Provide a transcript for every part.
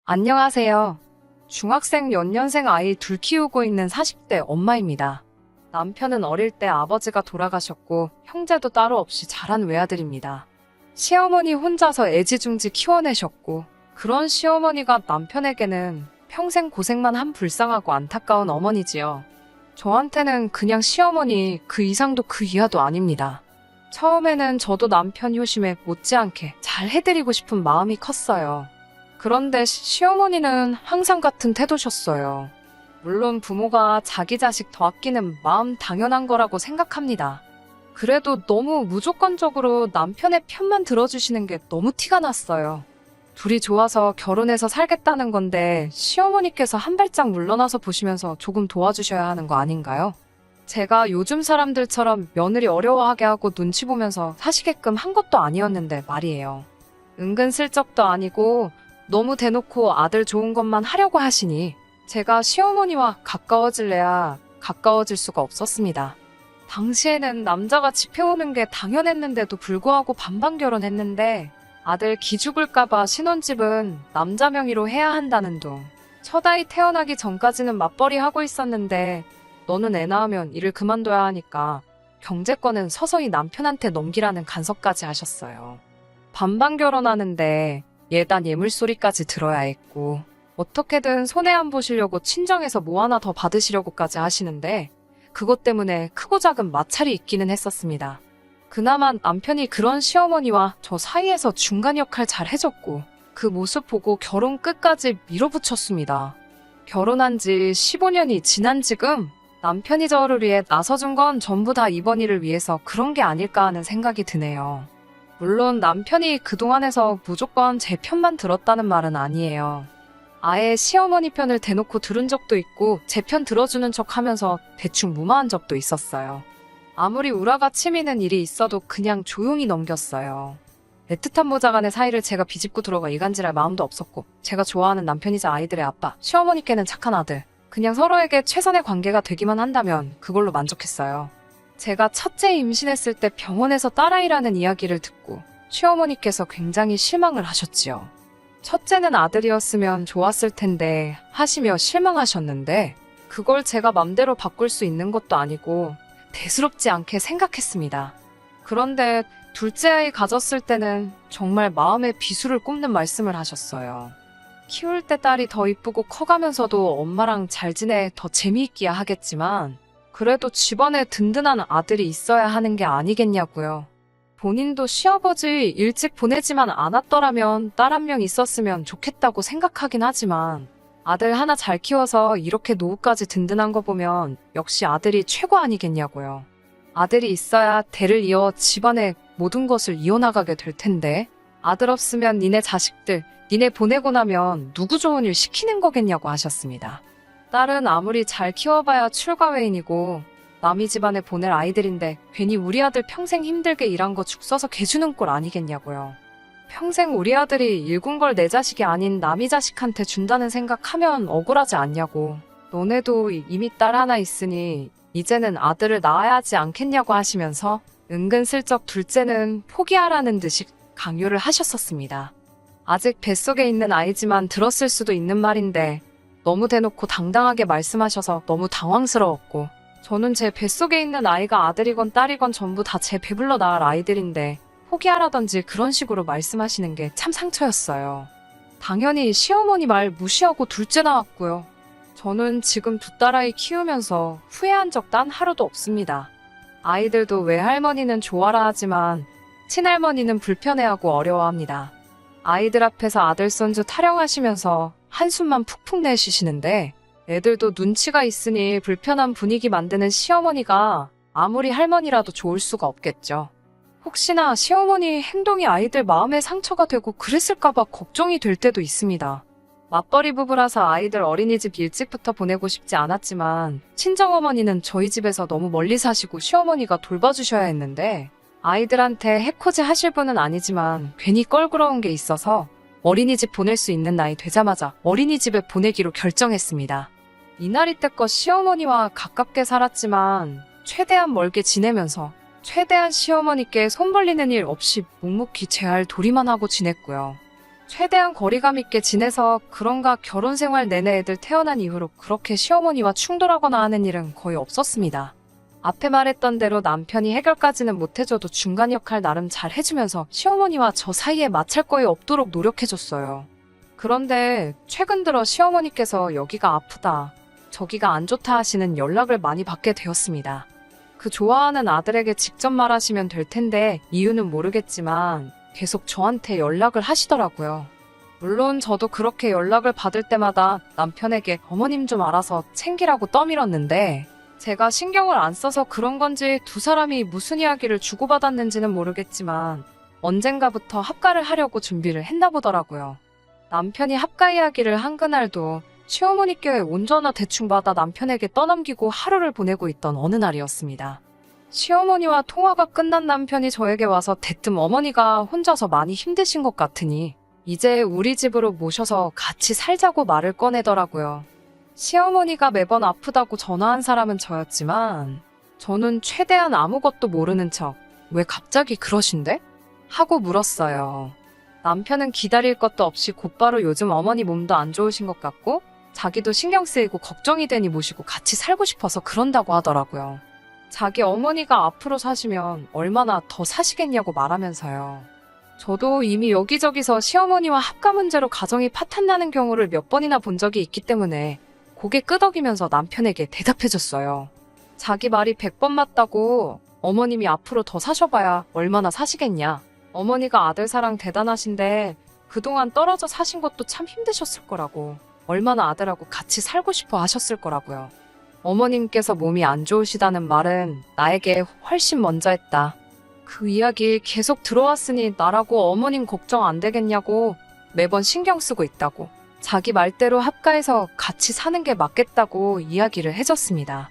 안녕하세요. 중학생 연년생 아이 둘 키우고 있는 40대 엄마입니다. 남편은 어릴 때 아버지가 돌아가셨고 형제도 따로 없이 자란 외아들입니다. 시어머니 혼자서 애지중지 키워내셨고 그런 시어머니가 남편에게는 평생 고생만 한 불쌍하고 안타까운 어머니지요. 저한테는 그냥 시어머니 그 이상도 그 이하도 아닙니다. 처음에는 저도 남편 효심에 못지않게 잘 해드리고 싶은 마음이 컸어요. 그런데 시어머니는 항상 같은 태도셨어요. 물론 부모가 자기 자식 더 아끼는 마음 당연한 거라고 생각합니다. 그래도 너무 무조건적으로 남편의 편만 들어주시는 게 너무 티가 났어요. 둘이 좋아서 결혼해서 살겠다는 건데 시어머니께서 한 발짝 물러나서 보시면서 조금 도와주셔야 하는 거 아닌가요? 제가 요즘 사람들처럼 며느리 어려워하게 하고 눈치 보면서 사시게끔 한 것도 아니었는데 말이에요. 은근슬쩍도 아니고 너무 대놓고 아들 좋은 것만 하려고 하시니 제가 시어머니와 가까워질래야 가까워질 수가 없었습니다. 당시에는 남자가 집해오는 게 당연했는데도 불구하고 반반 결혼했는데 아들 기죽을까봐 신혼집은 남자 명의로 해야 한다는 둥. 첫 아이 태어나기 전까지는 맞벌이 하고 있었는데 너는 애 낳으면 일을 그만둬야 하니까 경제권은 서서히 남편한테 넘기라는 간섭까지 하셨어요. 반반 결혼하는데 예단 예물소리까지 들어야 했고 어떻게든 손해 안 보시려고 친정에서 뭐 하나 더 받으시려고까지 하시는데 그것 때문에 크고 작은 마찰이 있기는 했었습니다. 그나마 남편이 그런 시어머니와 저 사이에서 중간 역할 잘 해줬고 그 모습 보고 결혼 끝까지 밀어붙였습니다. 결혼한 지 15년이 지난 지금 남편이 저를 위해 나서준 건 전부 다 이번 일을 위해서 그런 게 아닐까 하는 생각이 드네요. 물론 남편이 그동안에서 무조건 제 편만 들었다는 말은 아니에요. 아예 시어머니 편을 대놓고 들은 적도 있고 제 편 들어주는 척 하면서 대충 무마한 적도 있었어요. 아무리 우라가 치미는 일이 있어도 그냥 조용히 넘겼어요. 애틋한 모자간의 사이를 제가 비집고 들어가 이간질할 마음도 없었고 제가 좋아하는 남편이자 아이들의 아빠, 시어머니께는 착한 아들, 그냥 서로에게 최선의 관계가 되기만 한다면 그걸로 만족했어요. 제가 첫째 임신했을 때 병원에서 딸아이라는 이야기를 듣고 시어머니께서 굉장히 실망을 하셨지요. 첫째는 아들이었으면 좋았을 텐데 하시며 실망하셨는데 그걸 제가 맘대로 바꿀 수 있는 것도 아니고 대수롭지 않게 생각했습니다. 그런데 둘째 아이 가졌을 때는 정말 마음에 비수를 꼽는 말씀을 하셨어요. 키울 때 딸이 더 이쁘고 커가면서도 엄마랑 잘 지내 더 재미있기야 하겠지만 그래도 집안에 든든한 아들이 있어야 하는 게 아니겠냐고요. 본인도 시아버지 일찍 보내지만 않았더라면 딸 한 명 있었으면 좋겠다고 생각하긴 하지만 아들 하나 잘 키워서 이렇게 노후까지 든든한 거 보면 역시 아들이 최고 아니겠냐고요. 아들이 있어야 대를 이어 집안의 모든 것을 이어나가게 될 텐데 아들 없으면 니네 자식들, 니네 보내고 나면 누구 좋은 일 시키는 거겠냐고 하셨습니다. 딸은 아무리 잘 키워봐야 출가회인이고 남이 집안에 보낼 아이들인데 괜히 우리 아들 평생 힘들게 일한 거 죽 써서 개주는 꼴 아니겠냐고요. 평생 우리 아들이 일군 걸 내 자식이 아닌 남이 자식한테 준다는 생각하면 억울하지 않냐고. 너네도 이미 딸 하나 있으니 이제는 아들을 낳아야 하지 않겠냐고 하시면서 은근슬쩍 둘째는 포기하라는 듯이 강요를 하셨었습니다. 아직 뱃속에 있는 아이지만 들었을 수도 있는 말인데 너무 대놓고 당당하게 말씀하셔서 너무 당황스러웠고 저는 제 뱃속에 있는 아이가 아들이건 딸이건 전부 다 제 배불러 낳을 아이들인데 포기하라던지 그런 식으로 말씀하시는 게 참 상처였어요. 당연히 시어머니 말 무시하고 둘째 낳았고요. 저는 지금 두 딸아이 키우면서 후회한 적 단 하루도 없습니다. 아이들도 외할머니는 좋아라 하지만 친할머니는 불편해하고 어려워합니다. 아이들 앞에서 아들 손주 타령하시면서 한숨만 푹푹 내쉬시는데 애들도 눈치가 있으니 불편한 분위기 만드는 시어머니가 아무리 할머니라도 좋을 수가 없겠죠. 혹시나 시어머니 행동이 아이들 마음에 상처가 되고 그랬을까봐 걱정이 될 때도 있습니다. 맞벌이 부부라서 아이들 어린이집 일찍부터 보내고 싶지 않았지만 친정어머니는 저희 집에서 너무 멀리 사시고 시어머니가 돌봐주셔야 했는데 아이들한테 해코지 하실 분은 아니지만 괜히 껄끄러운 게 있어서 어린이집 보낼 수 있는 나이 되자마자 어린이집에 보내기로 결정했습니다. 이날이때껏 시어머니와 가깝게 살았지만 최대한 멀게 지내면서 최대한 시어머니께 손 벌리는 일 없이 묵묵히 제 할 도리만 하고 지냈고요. 최대한 거리감 있게 지내서 그런가 결혼 생활 내내 애들 태어난 이후로 그렇게 시어머니와 충돌하거나 하는 일은 거의 없었습니다. 앞에 말했던 대로 남편이 해결까지는 못해줘도 중간 역할 나름 잘 해주면서 시어머니와 저 사이에 마찰 거의 없도록 노력해줬어요. 그런데 최근 들어 시어머니께서 여기가 아프다, 저기가 안 좋다 하시는 연락을 많이 받게 되었습니다. 그 좋아하는 아들에게 직접 말하시면 될 텐데 이유는 모르겠지만 계속 저한테 연락을 하시더라고요. 물론 저도 그렇게 연락을 받을 때마다 남편에게 어머님 좀 알아서 챙기라고 떠밀었는데 제가 신경을 안 써서 그런 건지 두 사람이 무슨 이야기를 주고받았는지는 모르겠지만 언젠가부터 합가를 하려고 준비를 했나 보더라고요. 남편이 합가 이야기를 한 그날도 시어머니께 온 전화 대충 받아 남편에게 떠넘기고 하루를 보내고 있던 어느 날이었습니다. 시어머니와 통화가 끝난 남편이 저에게 와서 대뜸 어머니가 혼자서 많이 힘드신 것 같으니 이제 우리 집으로 모셔서 같이 살자고 말을 꺼내더라고요. 시어머니가 매번 아프다고 전화한 사람은 저였지만 저는 최대한 아무것도 모르는 척 왜 갑자기 그러신데? 하고 물었어요. 남편은 기다릴 것도 없이 곧바로 요즘 어머니 몸도 안 좋으신 것 같고 자기도 신경 쓰이고 걱정이 되니 모시고 같이 살고 싶어서 그런다고 하더라고요. 자기 어머니가 앞으로 사시면 얼마나 더 사시겠냐고 말하면서요. 저도 이미 여기저기서 시어머니와 합가 문제로 가정이 파탄나는 경우를 몇 번이나 본 적이 있기 때문에 고개 끄덕이면서 남편에게 대답해줬어요. 자기 말이 100번 맞다고, 어머님이 앞으로 더 사셔봐야 얼마나 사시겠냐. 어머니가 아들 사랑 대단하신데 그동안 떨어져 사신 것도 참 힘드셨을 거라고, 얼마나 아들하고 같이 살고 싶어 하셨을 거라고요. 어머님께서 몸이 안 좋으시다는 말은 나에게 훨씬 먼저 했다. 그 이야기 계속 들어왔으니 나라고 어머님 걱정 안 되겠냐고 매번 신경 쓰고 있다고, 자기 말대로 합가해서 같이 사는 게 맞겠다고 이야기를 해줬습니다.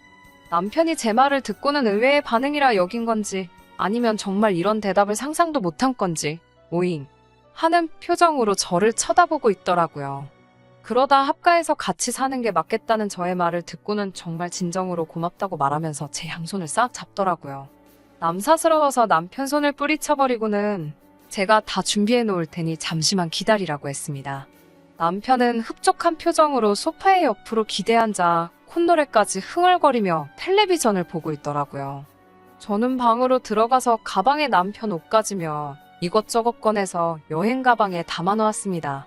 남편이 제 말을 듣고는 의외의 반응이라 여긴 건지 아니면 정말 이런 대답을 상상도 못한 건지 오잉 하는 표정으로 저를 쳐다보고 있더라고요. 그러다 합가해서 같이 사는 게 맞겠다는 저의 말을 듣고는 정말 진정으로 고맙다고 말하면서 제 양손을 싹 잡더라고요. 남사스러워서 남편 손을 뿌리쳐버리고는 제가 다 준비해 놓을 테니 잠시만 기다리라고 했습니다. 남편은 흡족한 표정으로 소파의 옆으로 기대 앉아 콧노래까지 흥얼거리며 텔레비전을 보고 있더라고요. 저는 방으로 들어가서 가방에 남편 옷가지며 이것저것 꺼내서 여행 가방에 담아놓았습니다.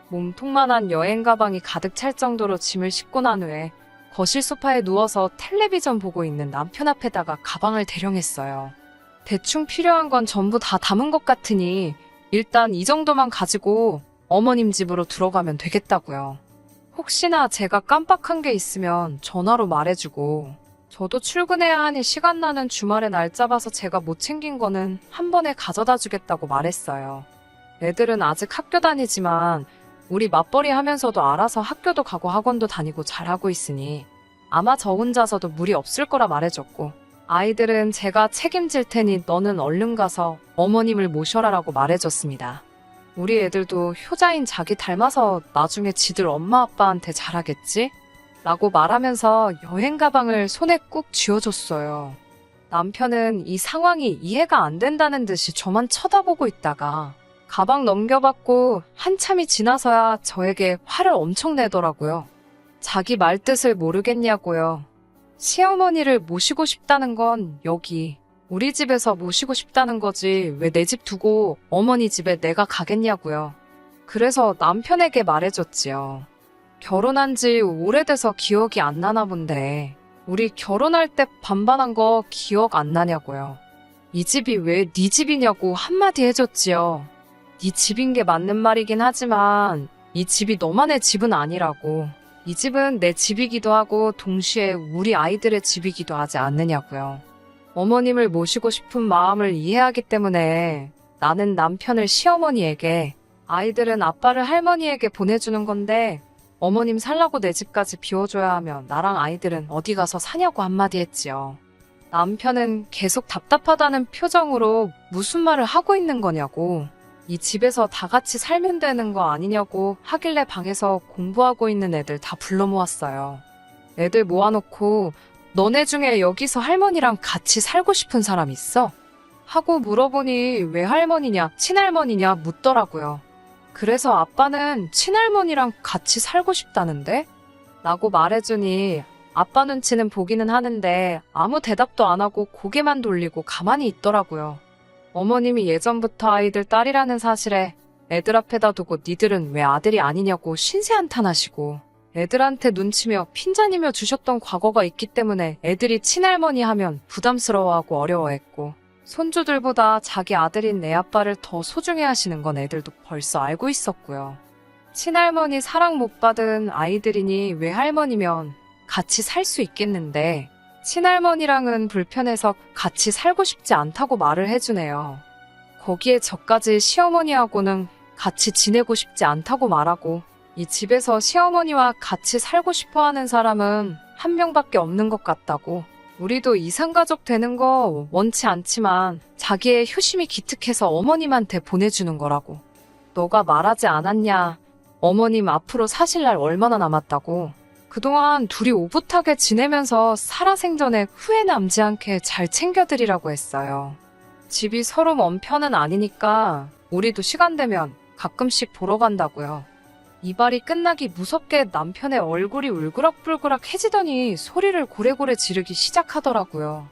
몸통만한 여행 가방이 가득 찰 정도로 짐을 싣고 난 후에 거실 소파에 누워서 텔레비전 보고 있는 남편 앞에다가 가방을 대령했어요. 대충 필요한 건 전부 다 담은 것 같으니 일단 이 정도만 가지고 어머님 집으로 들어가면 되겠다고요. 혹시나 제가 깜빡한 게 있으면 전화로 말해주고, 저도 출근해야 하니 시간 나는 주말에 날 잡아서 제가 못 챙긴 거는 한 번에 가져다 주겠다고 말했어요. 애들은 아직 학교 다니지만 우리 맞벌이 하면서도 알아서 학교도 가고 학원도 다니고 잘하고 있으니 아마 저 혼자서도 무리 없을 거라 말해줬고, 아이들은 제가 책임질 테니 너는 얼른 가서 어머님을 모셔라라고 말해줬습니다. 우리 애들도 효자인 자기 닮아서 나중에 지들 엄마 아빠한테 잘하겠지? 라고 말하면서 여행 가방을 손에 꾹 쥐어줬어요. 남편은 이 상황이 이해가 안 된다는 듯이 저만 쳐다보고 있다가 가방 넘겨받고 한참이 지나서야 저에게 화를 엄청 내더라고요. 자기 말뜻을 모르겠냐고요. 시어머니를 모시고 싶다는 건 여기 우리 집에서 모시고 싶다는 거지 왜 내 집 두고 어머니 집에 내가 가겠냐고요. 그래서 남편에게 말해줬지요. 결혼한 지 오래돼서 기억이 안 나나 본데 우리 결혼할 때 반반한 거 기억 안 나냐고요. 이 집이 왜 네 집이냐고 한마디 해줬지요. 네 집인 게 맞는 말이긴 하지만 이 집이 너만의 집은 아니라고. 이 집은 내 집이기도 하고 동시에 우리 아이들의 집이기도 하지 않느냐고요. 어머님을 모시고 싶은 마음을 이해하기 때문에 나는 남편을 시어머니에게, 아이들은 아빠를 할머니에게 보내주는 건데 어머님 살라고 내 집까지 비워줘야 하면 나랑 아이들은 어디 가서 사냐고 한마디 했지요. 남편은 계속 답답하다는 표정으로 무슨 말을 하고 있는 거냐고, 이 집에서 다 같이 살면 되는 거 아니냐고 하길래 방에서 공부하고 있는 애들 다 불러 모았어요. 애들 모아놓고 너네 중에 여기서 할머니랑 같이 살고 싶은 사람 있어? 하고 물어보니 왜 할머니냐, 친할머니냐 묻더라고요. 그래서 아빠는 친할머니랑 같이 살고 싶다는데? 라고 말해주니 아빠 눈치는 보기는 하는데 아무 대답도 안 하고 고개만 돌리고 가만히 있더라고요. 어머님이 예전부터 아이들 딸이라는 사실에 애들 앞에다 두고 니들은 왜 아들이 아니냐고 신세 한탄하시고 애들한테 눈치며 핀잔이며 주셨던 과거가 있기 때문에 애들이 친할머니 하면 부담스러워하고 어려워했고 손주들보다 자기 아들인 내 아빠를 더 소중해 하시는 건 애들도 벌써 알고 있었고요. 친할머니 사랑 못 받은 아이들이니 외할머니면 같이 살 수 있겠는데 친할머니랑은 불편해서 같이 살고 싶지 않다고 말을 해주네요. 거기에 저까지 시어머니하고는 같이 지내고 싶지 않다고 말하고 이 집에서 시어머니와 같이 살고 싶어 하는 사람은 한 명밖에 없는 것 같다고 우리도 이상가족 되는 거 원치 않지만 자기의 효심이 기특해서 어머님한테 보내주는 거라고. 너가 말하지 않았냐. 어머님 앞으로 사실 날 얼마나 남았다고. 그동안 둘이 오붓하게 지내면서 살아생전에 후회 남지 않게 잘 챙겨드리라고 했어요. 집이 서로 먼 편은 아니니까 우리도 시간 되면 가끔씩 보러 간다고요. 이발이 끝나기 무섭게 남편의 얼굴이 울그락불그락해지더니 소리를 고래고래 지르기 시작하더라고요.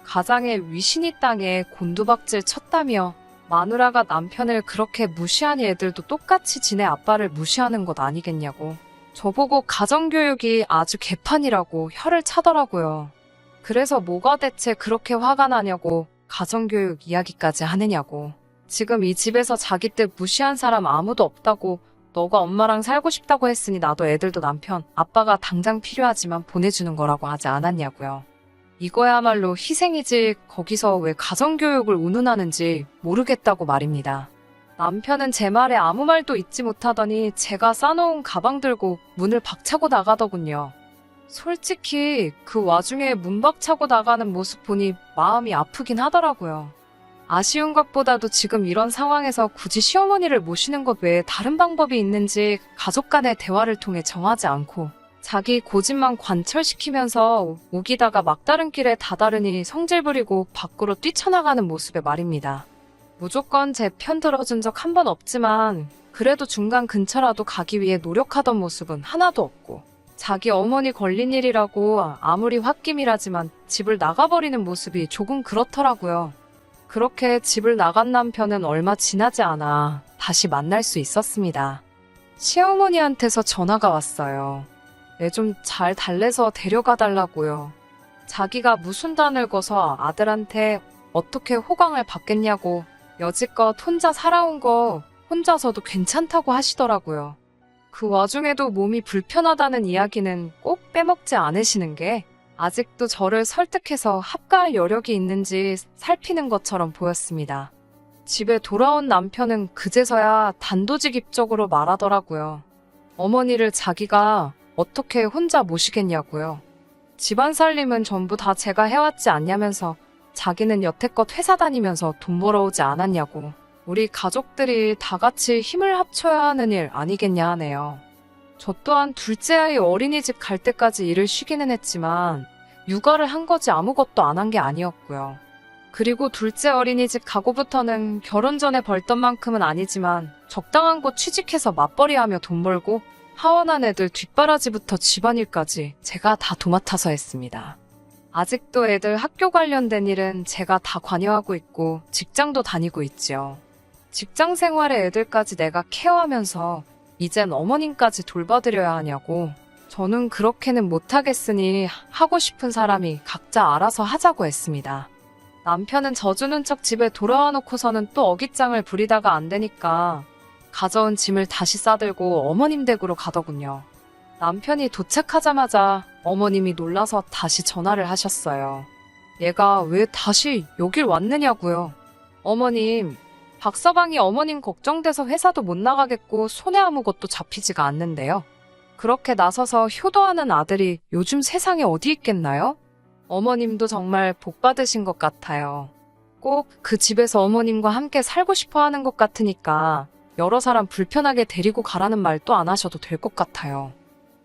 가장의 위신이 땅에 곤두박질 쳤다며 마누라가 남편을 그렇게 무시하니 애들도 똑같이 지네 아빠를 무시하는 것 아니겠냐고. 저보고 가정교육이 아주 개판이라고 혀를 차더라고요. 그래서 뭐가 대체 그렇게 화가 나냐고 가정교육 이야기까지 하느냐고. 지금 이 집에서 자기 때 무시한 사람 아무도 없다고 너가 엄마랑 살고 싶다고 했으니 나도 애들도 남편, 아빠가 당장 필요하지만 보내주는 거라고 하지 않았냐고요. 이거야말로 희생이지 거기서 왜 가정교육을 운운하는지 모르겠다고 말입니다. 남편은 제 말에 아무 말도 잊지 못하더니 제가 싸놓은 가방 들고 문을 박차고 나가더군요. 솔직히 그 와중에 문 박차고 나가는 모습 보니 마음이 아프긴 하더라고요. 아쉬운 것보다도 지금 이런 상황에서 굳이 시어머니를 모시는 것 외에 다른 방법이 있는지 가족 간의 대화를 통해 정하지 않고 자기 고집만 관철시키면서 우기다가 막다른 길에 다다르니 성질 부리고 밖으로 뛰쳐나가는 모습에 말입니다. 무조건 제 편 들어준 적 한 번 없지만 그래도 중간 근처라도 가기 위해 노력하던 모습은 하나도 없고 자기 어머니 걸린 일이라고 아무리 홧김이라지만 집을 나가버리는 모습이 조금 그렇더라고요. 그렇게 집을 나간 남편은 얼마 지나지 않아 다시 만날 수 있었습니다. 시어머니한테서 전화가 왔어요. 애 좀 잘 달래서 데려가 달라고요. 자기가 무슨 단을 거서 아들한테 어떻게 호강을 받겠냐고 여지껏 혼자 살아온 거 혼자서도 괜찮다고 하시더라고요. 그 와중에도 몸이 불편하다는 이야기는 꼭 빼먹지 않으시는 게 아직도 저를 설득해서 합가할 여력이 있는지 살피는 것처럼 보였습니다. 집에 돌아온 남편은 그제서야 단도직입적으로 말하더라고요. 어머니를 자기가 어떻게 혼자 모시겠냐고요. 집안 살림은 전부 다 제가 해왔지 않냐면서 자기는 여태껏 회사 다니면서 돈 벌어오지 않았냐고. 우리 가족들이 다 같이 힘을 합쳐야 하는 일 아니겠냐 하네요. 저 또한 둘째 아이 어린이집 갈 때까지 일을 쉬기는 했지만 육아를 한 거지 아무것도 안 한 게 아니었고요. 그리고 둘째 어린이집 가고부터는 결혼 전에 벌던 만큼은 아니지만 적당한 곳 취직해서 맞벌이하며 돈 벌고 하원한 애들 뒷바라지부터 집안일까지 제가 다 도맡아서 했습니다. 아직도 애들 학교 관련된 일은 제가 다 관여하고 있고 직장도 다니고 있지요. 직장 생활에 애들까지 내가 케어하면서 이젠 어머님까지 돌봐드려야 하냐고. 저는 그렇게는 못하겠으니 하고 싶은 사람이 각자 알아서 하자고 했습니다. 남편은 져주는 척 집에 돌아와 놓고서는 또 어깃장을 부리다가 안 되니까 가져온 짐을 다시 싸들고 어머님 댁으로 가더군요. 남편이 도착하자마자 어머님이 놀라서 다시 전화를 하셨어요. 얘가 왜 다시 여길 왔느냐고요. 어머님, 박서방이 어머님 걱정돼서 회사도 못 나가겠고 손에 아무것도 잡히지가 않는데요. 그렇게 나서서 효도하는 아들이 요즘 세상에 어디 있겠나요? 어머님도 정말 복 받으신 것 같아요. 꼭 그 집에서 어머님과 함께 살고 싶어 하는 것 같으니까 여러 사람 불편하게 데리고 가라는 말도 안 하셔도 될 것 같아요.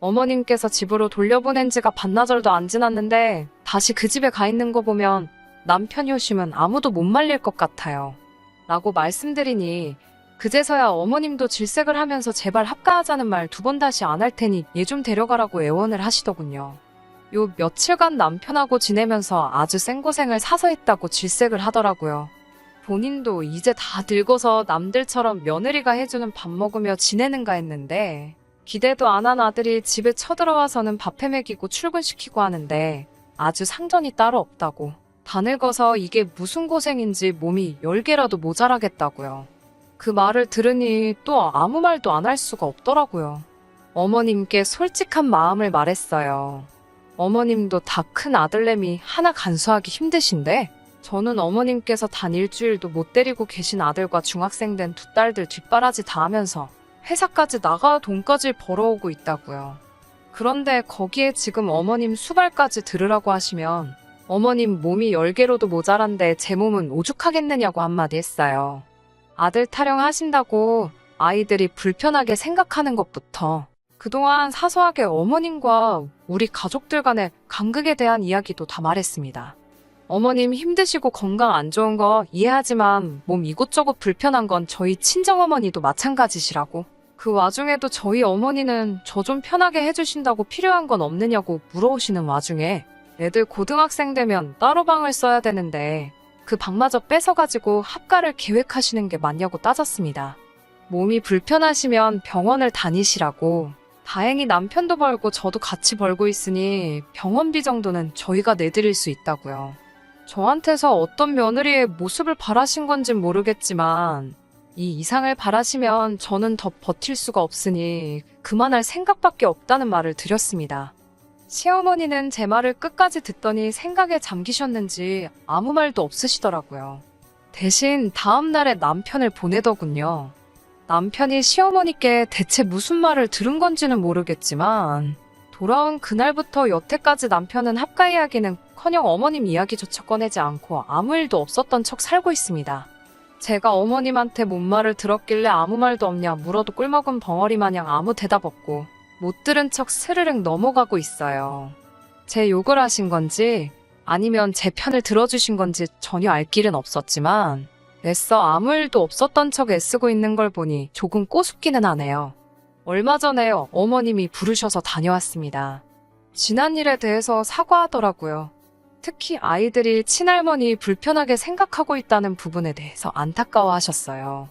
어머님께서 집으로 돌려보낸 지가 반나절도 안 지났는데 다시 그 집에 가 있는 거 보면 남편 효심은 아무도 못 말릴 것 같아요. 라고 말씀드리니 그제서야 어머님도 질색을 하면서 제발 합가하자는 말 2번 다시 안 할 테니 얘 좀 데려가라고 애원을 하시더군요. 요 며칠간 남편하고 지내면서 아주 생고생을 사서 했다고 질색을 하더라고요. 본인도 이제 다 늙어서 남들처럼 며느리가 해주는 밥 먹으며 지내는가 했는데 기대도 안 한 아들이 집에 쳐들어와서는 밥해 먹이고 출근시키고 하는데 아주 상전이 따로 없다고. 다 늙어서 이게 무슨 고생인지 몸이 10개라도 모자라겠다고요. 그 말을 들으니 또 아무 말도 안 할 수가 없더라고요. 어머님께 솔직한 마음을 말했어요. 어머님도 다 큰 아들내미 하나 간수하기 힘드신데 저는 어머님께서 단 일주일도 못 데리고 계신 아들과 중학생 된 2딸들 뒷바라지 다 하면서 회사까지 나가 돈까지 벌어오고 있다고요. 그런데 거기에 지금 어머님 수발까지 들으라고 하시면 어머님 몸이 10개로도 모자란데 제 몸은 오죽하겠느냐고 한마디 했어요. 아들 타령하신다고 아이들이 불편하게 생각하는 것부터 그동안 사소하게 어머님과 우리 가족들 간의 간극에 대한 이야기도 다 말했습니다. 어머님 힘드시고 건강 안 좋은 거 이해하지만 몸 이곳저곳 불편한 건 저희 친정어머니도 마찬가지시라고. 그 와중에도 저희 어머니는 저 좀 편하게 해주신다고 필요한 건 없느냐고 물어오시는 와중에 애들 고등학생 되면 따로 방을 써야 되는데 그 방마저 뺏어가지고 합가를 계획하시는 게 맞냐고 따졌습니다. 몸이 불편하시면 병원을 다니시라고. 다행히 남편도 벌고 저도 같이 벌고 있으니 병원비 정도는 저희가 내드릴 수 있다고요. 저한테서 어떤 며느리의 모습을 바라신 건진 모르겠지만 이 이상을 바라시면 저는 더 버틸 수가 없으니 그만할 생각밖에 없다는 말을 드렸습니다. 시어머니는 제 말을 끝까지 듣더니 생각에 잠기셨는지 아무 말도 없으시더라고요. 대신 다음 날에 남편을 보내더군요. 남편이 시어머니께 대체 무슨 말을 들은 건지는 모르겠지만 돌아온 그날부터 여태까지 남편은 합가 이야기는커녕 어머님 이야기조차 꺼내지 않고 아무 일도 없었던 척 살고 있습니다. 제가 어머님한테 뭔 말을 들었길래 아무 말도 없냐 물어도 꿀먹은 벙어리 마냥 아무 대답 없고 못 들은 척 스르륵 넘어가고 있어요. 제 욕을 하신 건지 아니면 제 편을 들어주신 건지 전혀 알 길은 없었지만 애써 아무 일도 없었던 척 애쓰고 있는 걸 보니 조금 꼬숩기는 하네요. 얼마 전에 어머님이 부르셔서 다녀왔습니다. 지난 일에 대해서 사과하더라고요. 특히 아이들이 친할머니 불편하게 생각하고 있다는 부분에 대해서 안타까워하셨어요.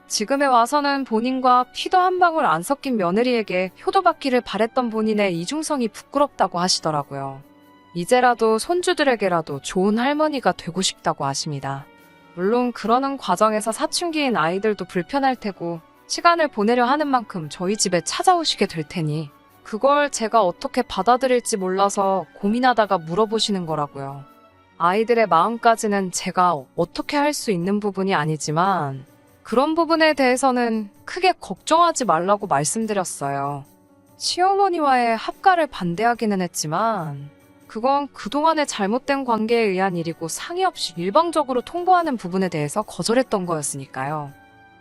지금에 와서는 본인과 피도 한 방울 안 섞인 며느리에게 효도받기를 바랬던 본인의 이중성이 부끄럽다고 하시더라고요. 이제라도 손주들에게라도 좋은 할머니가 되고 싶다고 하십니다. 물론 그러는 과정에서 사춘기인 아이들도 불편할 테고 시간을 보내려 하는 만큼 저희 집에 찾아오시게 될 테니 그걸 제가 어떻게 받아들일지 몰라서 고민하다가 물어보시는 거라고요. 아이들의 마음까지는 제가 어떻게 할 수 있는 부분이 아니지만 그런 부분에 대해서는 크게 걱정하지 말라고 말씀드렸어요. 시어머니와의 합가를 반대하기는 했지만 그건 그동안의 잘못된 관계에 의한 일이고 상의 없이 일방적으로 통보하는 부분에 대해서 거절했던 거였으니까요.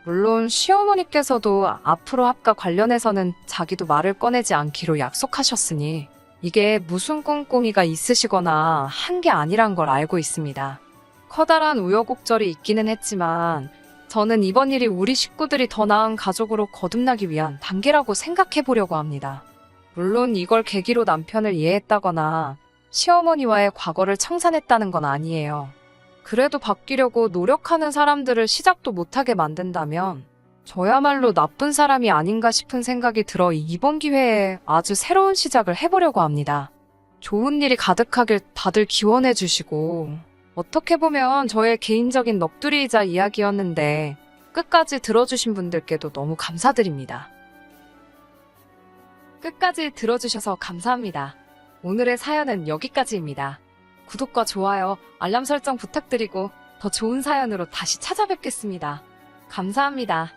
물론 시어머니께서도 앞으로 합가 관련해서는 자기도 말을 꺼내지 않기로 약속하셨으니 이게 무슨 꼼꼼이가 있으시거나 한 게 아니란 걸 알고 있습니다. 커다란 우여곡절이 있기는 했지만 저는 이번 일이 우리 식구들이 더 나은 가족으로 거듭나기 위한 단계라고 생각해 보려고 합니다. 물론 이걸 계기로 남편을 이해했다거나 시어머니와의 과거를 청산했다는 건 아니에요. 그래도 바뀌려고 노력하는 사람들을 시작도 못하게 만든다면 저야말로 나쁜 사람이 아닌가 싶은 생각이 들어 이번 기회에 아주 새로운 시작을 해보려고 합니다. 좋은 일이 가득하길 다들 기원해 주시고 어떻게 보면 저의 개인적인 넋두리이자 이야기였는데 끝까지 들어주신 분들께도 너무 감사드립니다. 끝까지 들어주셔서 감사합니다. 오늘의 사연은 여기까지입니다. 구독과 좋아요, 알람 설정 부탁드리고 더 좋은 사연으로 다시 찾아뵙겠습니다. 감사합니다.